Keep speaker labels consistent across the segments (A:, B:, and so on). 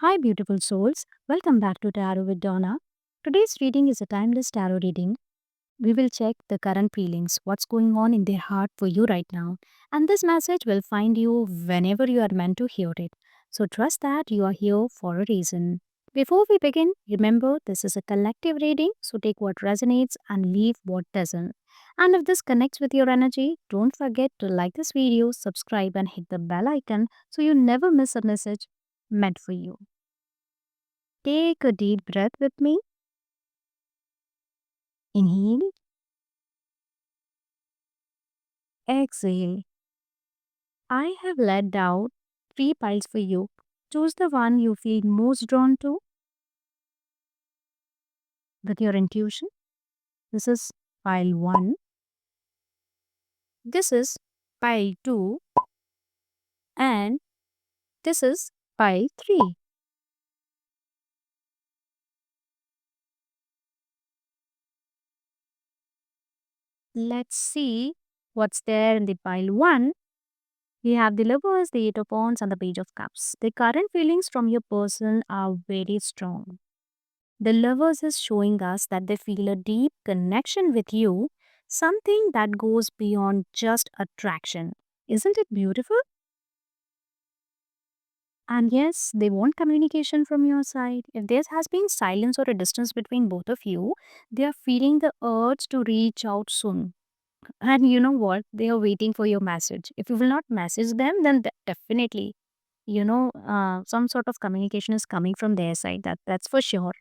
A: Hi, beautiful souls. Welcome back to Tarot with Donna. Today's reading is a timeless tarot reading. We will check the current feelings, what's going on in their heart for you right now. And this message will find you whenever you are meant to hear it. So trust that you are here for a reason. Before we begin, remember this is a collective reading, so take what resonates and leave what doesn't. And if this connects with your energy, don't forget to like this video, subscribe, and hit the bell icon so you never miss a message meant for you. Take a deep breath with me. Inhale, exhale. I have laid out three piles for you. Choose the one you feel most drawn to with your intuition. This is pile 1. This is pile 2. And this is pile 3. Let's see what's there in the pile 1. We have the lovers, the eight of wands, and the page of cups. The current feelings from your person are very strong. The lovers is showing us that they feel a deep connection with you, something that goes beyond just attraction. Isn't it beautiful? And yes, they want communication from your side. If there has been silence or a distance between both of you, they are feeling the urge to reach out soon. And you know what? They are waiting for your message. If you will not message them, then definitely, some sort of communication is coming from their side. That's for sure.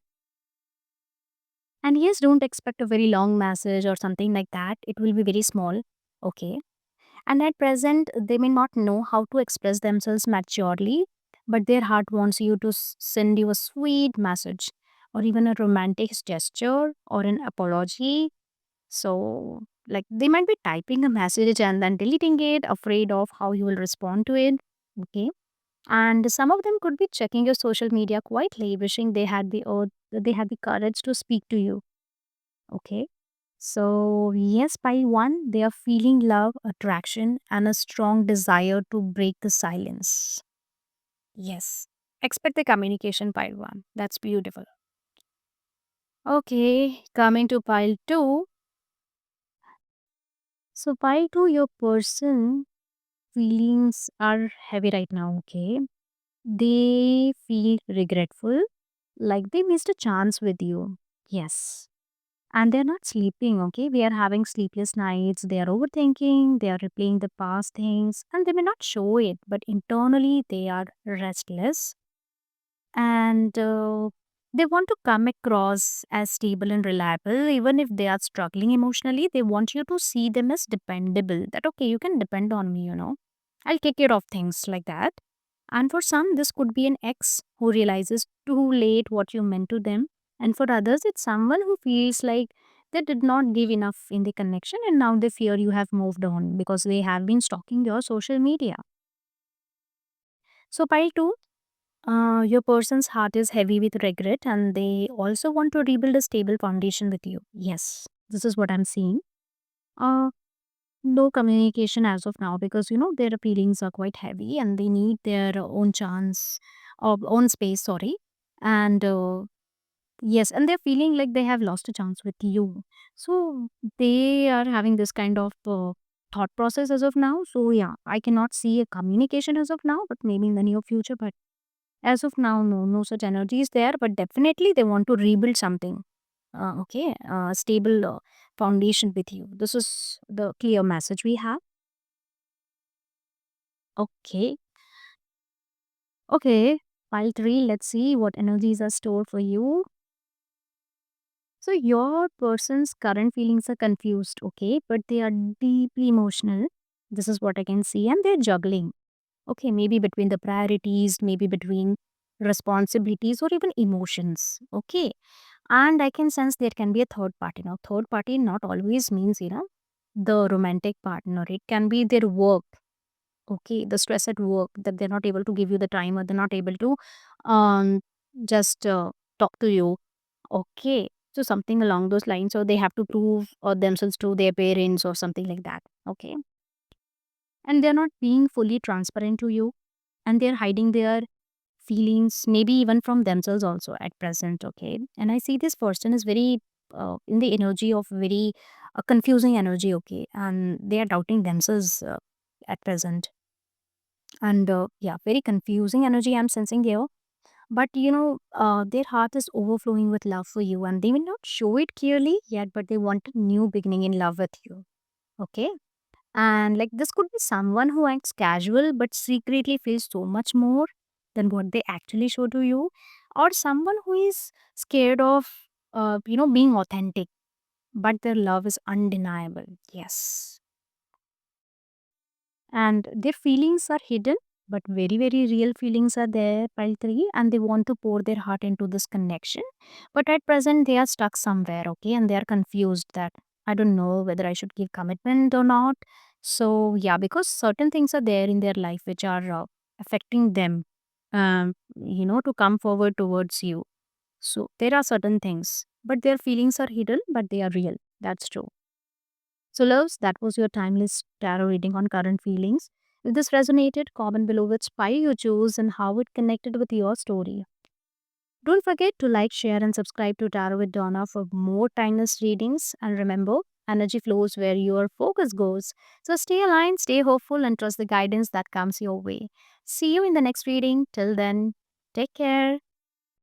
A: And yes, don't expect a very long message or something like that. It will be very small. Okay. And at present, they may not know how to express themselves maturely, but their heart wants you to send you a sweet message or even a romantic gesture or an apology. So, like they might be typing a message and then deleting it, afraid of how you will respond to it. Okay. And some of them could be checking your social media quietly, wishing they had the courage to speak to you. Okay. So, yes, by one, they are feeling love, attraction, and a strong desire to break the silence. Yes. Expect the communication pile one. That's beautiful. Okay, coming to pile two. So, pile two, your person feelings are heavy right now. Okay. They feel regretful, like they missed a chance with you. Yes. And they're not sleeping, okay? They are having sleepless nights, they are overthinking, they are replaying the past things, and they may not show it, but internally they are restless. And they want to come across as stable and reliable, even if they are struggling emotionally. They want you to see them as dependable. That, okay, you can depend on me, I'll take care of things like that. And for some, this could be an ex who realizes too late what you meant to them. And for others, it's someone who feels like they did not give enough in the connection and now they fear you have moved on because they have been stalking your social media. So, pile two, your person's heart is heavy with regret and they also want to rebuild a stable foundation with you. Yes, this is what I'm seeing. Uh, no communication as of now because their feelings are quite heavy and they need their own chance or own space, sorry. And yes, and they're feeling like they have lost a chance with you. So they are having this kind of thought process as of now. So yeah, I cannot see a communication as of now, but maybe in the near future. But as of now, no such energy is there. But definitely they want to rebuild something. Okay, stable foundation with you. This is the clear message we have. Okay, okay. Pile three. Let's see what energies are stored for you. So your person's current feelings are confused, okay, but they are deeply emotional. This is what I can see, and they're juggling. Okay, maybe between the priorities, maybe between responsibilities, or even emotions. Okay, and I can sense there can be a third party. Now, third party not always means the romantic partner. It can be their work. Okay, the stress at work that they're not able to give you the time or they're not able to um just talk to you. Okay. So something along those lines, or they have to prove themselves to their parents or something like that. Okay. And they're not being fully transparent to you and they're hiding their feelings, maybe even from themselves also at present. Okay. And I see this person is very in the energy of very confusing energy. Okay. And they are doubting themselves at present. And yeah, very confusing energy I'm sensing here. But their heart is overflowing with love for you, and they will not show it clearly yet, but they want a new beginning in love with you. Okay. And like this could be someone who acts casual but secretly feels so much more than what they actually show to you, or someone who is scared of, being authentic, but their love is undeniable. Yes. And their feelings are hidden, but very very real feelings are there, pile 3, and they want to pour their heart into this connection, but at present they are stuck somewhere. Okay, and they are confused that I don't know whether I should give commitment or not. So yeah, because certain things are there in their life which are affecting them, to come forward towards you. So there are certain things, but their feelings are hidden, but they are real. That's true. So, loves, that was your timeless tarot reading on current feelings. If this resonated, comment below which spy you chose and how it connected with your story. Don't forget to like, share, and subscribe to Tarot with Donna for more timeless readings. And remember, energy flows where your focus goes. So, stay aligned, stay hopeful, and trust the guidance that comes your way. See you in the next reading. Till then, take care.